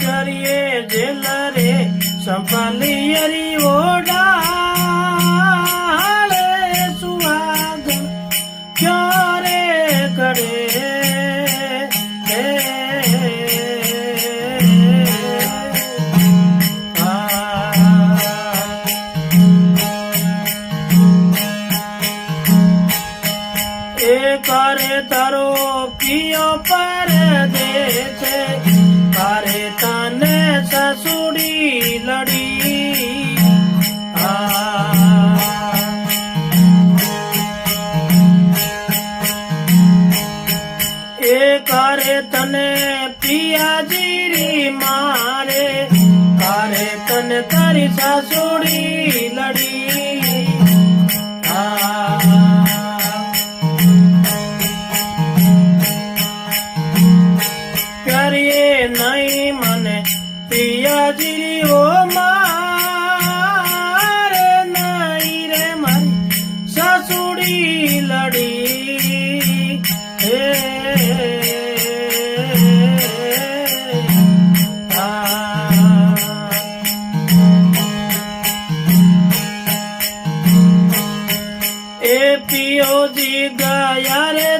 करिए जेल रे संभालियरी ओडाले सुहाग क्यों रे करे करे तारो पियो पर देते करे तने ससुड़ी लड़ी ए करे तने पिया जीरी मारे करे तने तारी ससुड़ी लड़ी नहीं मने पिया जीरी ओ मारे नहीं रे मन ससुड़ी लड़ी ए पियो जी गया रे